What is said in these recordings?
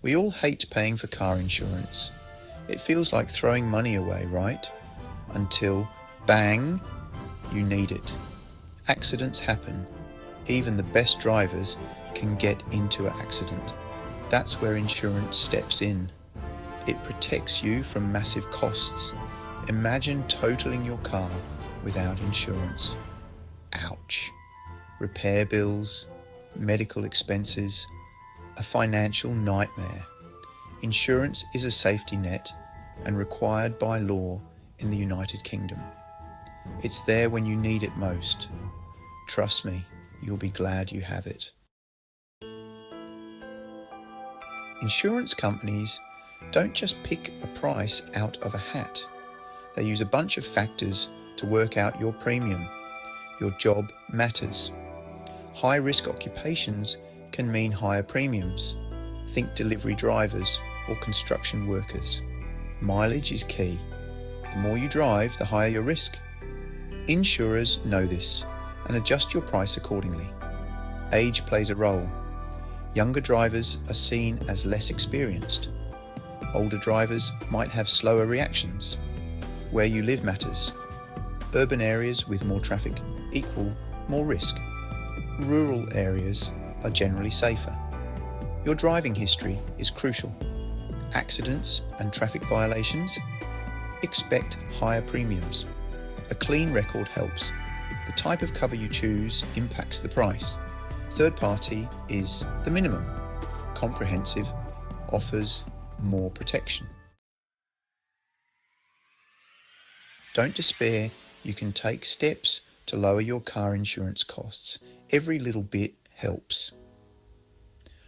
We all hate paying for car insurance. It feels like throwing money away, right? Until, bang, you need it. Accidents happen. Even the best drivers can get into an accident. That's where insurance steps in. It protects you from massive costs. Imagine totaling your car without insurance. Ouch. Repair bills, medical expenses, a financial nightmare. Insurance is a safety net and required by law in the United Kingdom. It's there when you need it most. Trust me, you'll be glad you have it. Insurance companies don't just pick a price out of a hat. They use a bunch of factors to work out your premium. Your job matters. High-risk occupations can mean higher premiums. Think delivery drivers or construction workers. Mileage is key. The more you drive, the higher your risk. Insurers know this and adjust your price accordingly. Age plays a role. Younger drivers are seen as less experienced. Older drivers might have slower reactions. Where you live matters. Urban areas with more traffic equal more risk. Rural areas are generally safer. Your driving history is crucial. Accidents and traffic violations? Expect higher premiums. A clean record helps. The type of cover you choose impacts the price. Third party is the minimum. Comprehensive offers more protection. Don't despair, you can take steps to lower your car insurance costs. Every little bit helps.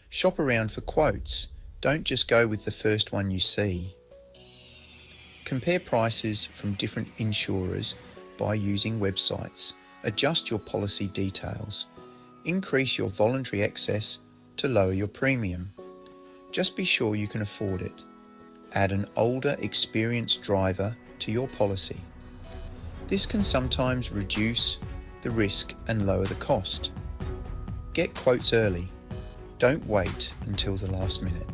Shop around for quotes. Don't just go with the first one you see. Compare prices from different insurers by using websites. Adjust your policy details. Increase your voluntary excess to lower your premium. Just be sure you can afford it. Add an older, experienced driver to your policy. This can sometimes reduce the risk and lower the cost. Get quotes early. Don't wait until the last minute.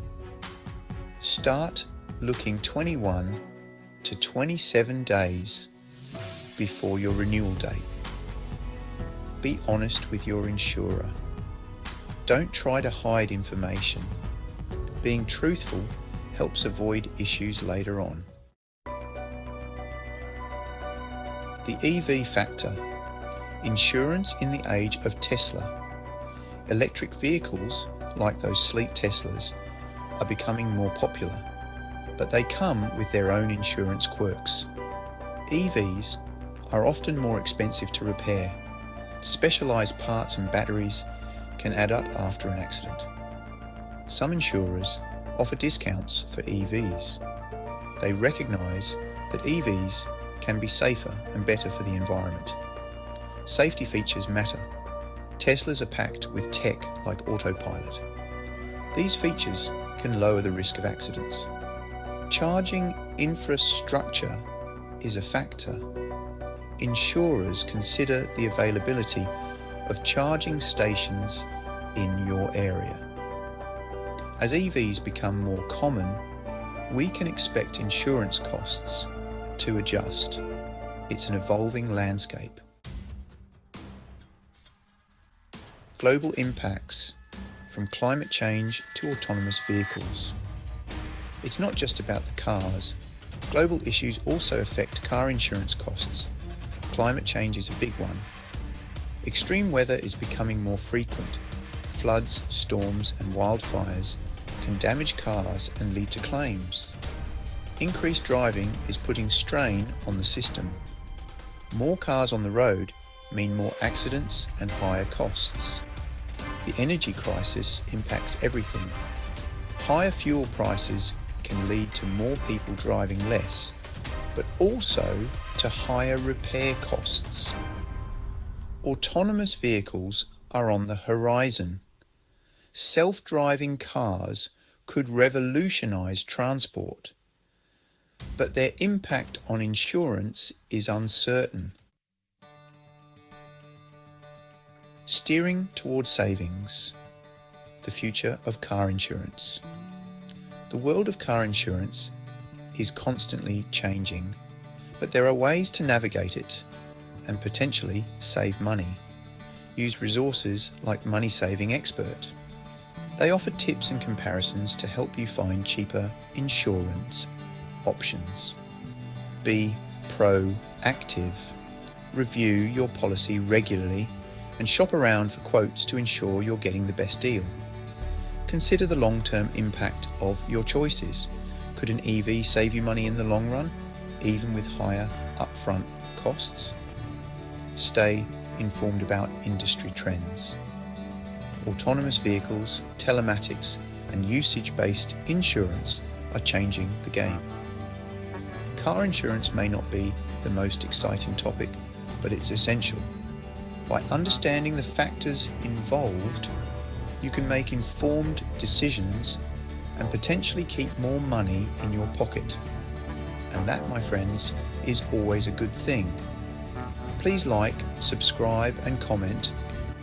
Start looking 21 to 27 days before your renewal date. Be honest with your insurer. Don't try to hide information. Being truthful helps avoid issues later on. The EV factor. Insurance in the age of Tesla. Electric vehicles, like those sleek Teslas, are becoming more popular, but they come with their own insurance quirks. EVs are often more expensive to repair. Specialised parts and batteries can add up after an accident. Some insurers offer discounts for EVs. They recognise that EVs can be safer and better for the environment. Safety features matter. Teslas are packed with tech like autopilot. These features can lower the risk of accidents. Charging infrastructure is a factor. Insurers consider the availability of charging stations in your area. As EVs become more common, we can expect insurance costs to adjust. It's an evolving landscape. Global impacts, from climate change to autonomous vehicles. It's not just about the cars. Global issues also affect car insurance costs. Climate change is a big one. Extreme weather is becoming more frequent. Floods, storms, and wildfires can damage cars and lead to claims. Increased driving is putting strain on the system. More cars on the road mean more accidents and higher costs. The energy crisis impacts everything. Higher fuel prices can lead to more people driving less, but also to higher repair costs. Autonomous vehicles are on the horizon. Self-driving cars could revolutionize transport, but their impact on insurance is uncertain. Steering towards savings. The future of car insurance. The world of car insurance is constantly changing, but there are ways to navigate it and potentially save money. Use resources like Money Saving Expert. They offer tips and comparisons to help you find cheaper insurance options. Be proactive. Review your policy regularly and shop around for quotes to ensure you're getting the best deal. Consider the long-term impact of your choices. Could an EV save you money in the long run, even with higher upfront costs? Stay informed about industry trends. Autonomous vehicles, telematics, and usage-based insurance are changing the game. Car insurance may not be the most exciting topic, but it's essential. By understanding the factors involved, you can make informed decisions and potentially keep more money in your pocket. And that, my friends, is always a good thing. Please like, subscribe and comment.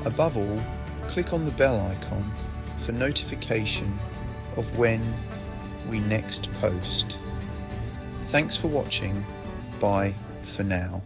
Above all, click on the bell icon for notification of when we next post. Thanks for watching. Bye for now.